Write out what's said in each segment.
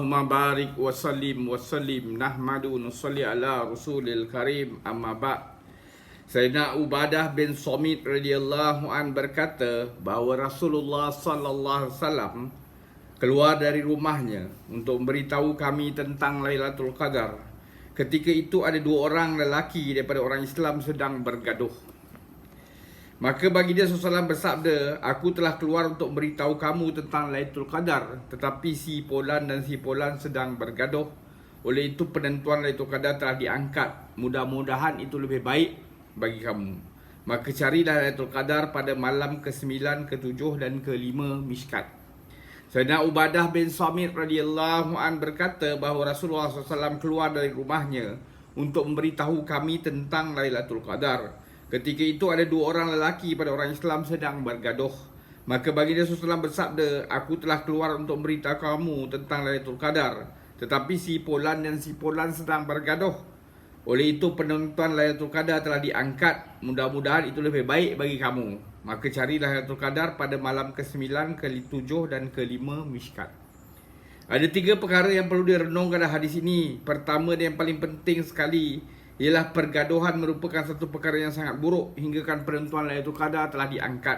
Allahumma barik wa sallim nahmadu nusalli ala rasulil karim amma ba'. Sayyidina Ubadah bin Samit radhiyallahu an berkata bahawa Rasulullah sallallahu alaihi wasallam keluar dari rumahnya untuk memberitahu kami tentang Lailatul Qadar. Ketika itu ada dua orang lelaki daripada orang Islam sedang bergaduh. Maka baginda SAW bersabda, aku telah keluar untuk beritahu kamu tentang Lailatul Qadar, tetapi si Fulan dan si Fulan sedang bergaduh. Oleh itu penentuan Lailatul Qadar telah diangkat. Mudah-mudahan itu lebih baik bagi kamu. Maka carilah Lailatul Qadar pada malam ke-9, ke-7 dan ke-5 Mishkat. Sayyidina Ubadah bin Samit radhiyallahu an berkata bahawa Rasulullah SAW keluar dari rumahnya untuk memberitahu kami tentang Lailatul Qadar. Ketika itu ada dua orang lelaki pada orang Islam sedang bergaduh. Maka baginda SAW bersabda, aku telah keluar untuk memberitahu kamu tentang Lailatul Qadar, tetapi si Fulan dan si Fulan sedang bergaduh. Oleh itu penentuan Lailatul Qadar telah diangkat. Mudah-mudahan itu lebih baik bagi kamu. Maka carilah Lailatul Qadar pada malam ke-9, ke-7 dan ke-5 Mishkat. Ada tiga perkara yang perlu direnungkan dalam hadis ini. Pertama dan yang paling penting sekali ialah pergaduhan merupakan satu perkara yang sangat buruk hinggakan penentuan Lailatul Qadar telah diangkat.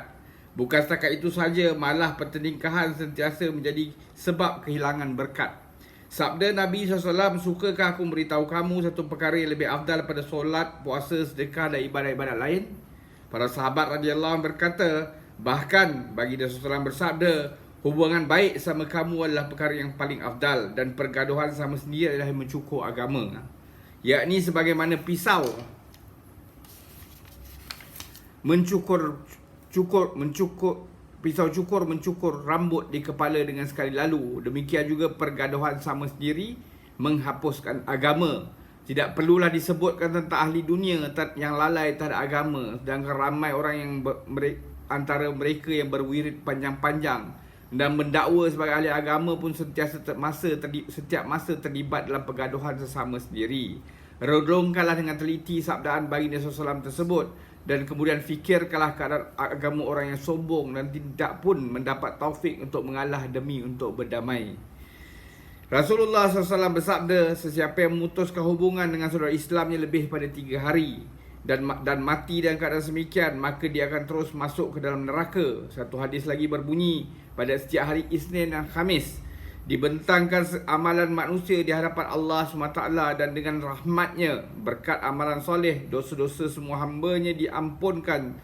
Bukan setakat itu saja, malah pertelingkahan sentiasa menjadi sebab kehilangan berkat. Sabda Nabi SAW, sukakah aku beritahu kamu satu perkara yang lebih afdal pada solat, puasa, sedekah dan ibadat-ibadat lain? Para sahabat radhiyallahu anhum berkata, bahkan baginda SAW bersabda, hubungan baik sama kamu adalah perkara yang paling afdal dan pergaduhan sama sendiri adalah yang mencukur agama. Yakni sebagaimana pisau mencukur rambut di kepala dengan sekali lalu, demikian juga pergaduhan sama sendiri menghapuskan agama. Tidak perlulah disebutkan tentang ahli dunia yang lalai terhadap agama, sedangkan ramai orang yang antara mereka yang berwirid panjang-panjang dan mendakwa sebagai ahli agama pun setiap masa terlibat dalam pergaduhan sesama sendiri. Renungkanlah dengan teliti sabdaan baginda SAW tersebut dan kemudian fikirkanlah keadaan agama orang yang sombong dan tidak pun mendapat taufik untuk mengalah demi untuk berdamai. Rasulullah SAW bersabda, sesiapa yang memutuskan hubungan dengan saudara Islamnya lebih pada 3 hari dan mati dalam keadaan semikian, maka dia akan terus masuk ke dalam neraka. Satu hadis lagi berbunyi, pada setiap hari Isnin dan Khamis dibentangkan amalan manusia di hadapan Allah SWT, dan dengan rahmatnya berkat amalan soleh, dosa-dosa semua hambanya diampunkan,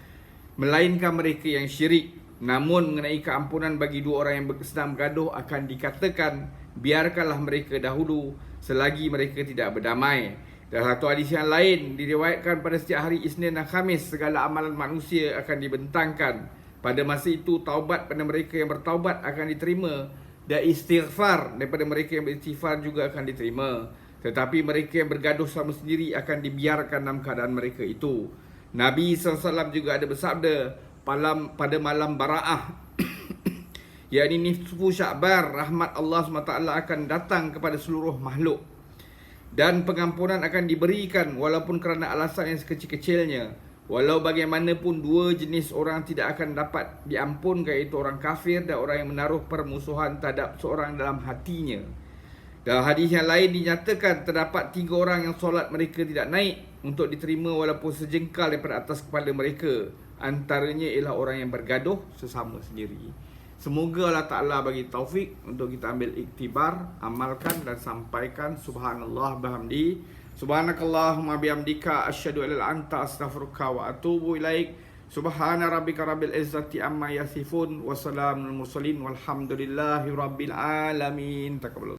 melainkan mereka yang syirik. Namun mengenai keampunan bagi dua orang yang sedang bergaduh akan dikatakan, biarkanlah mereka dahulu selagi mereka tidak berdamai. Dalam satu hadis yang lain diriwayatkan, pada setiap hari Isnin dan Khamis segala amalan manusia akan dibentangkan. Pada masa itu taubat pada mereka yang bertaubat akan diterima, dan istighfar daripada mereka yang beristighfar juga akan diterima. Tetapi mereka yang bergaduh sama sendiri akan dibiarkan dalam keadaan mereka itu. Nabi SAW juga ada bersabda, pada malam Bara'ah yakni nisfu Sya'ban, rahmat Allah SWT akan datang kepada seluruh makhluk dan pengampunan akan diberikan walaupun kerana alasan yang sekecil-kecilnya. Walau bagaimanapun dua jenis orang tidak akan dapat diampunkan, iaitu orang kafir dan orang yang menaruh permusuhan terhadap seorang dalam hatinya. Dalam hadis yang lain dinyatakan terdapat 3 orang yang solat mereka tidak naik untuk diterima walaupun sejengkal daripada atas kepala mereka. Antaranya ialah orang yang bergaduh sesama sendiri. Semoga Allah Ta'ala bagi taufik untuk kita ambil iktibar, amalkan dan sampaikan. Subhanallah bihamdi. Subhanakallahumma bihamdika asyhadu an la ilaha illa anta astaghfiruka wa atubu ilaik. Subhana rabbika rabbil izzati amma yasifun wa salamun mursalin walhamdulillahi rabbil alamin. Taqabbal.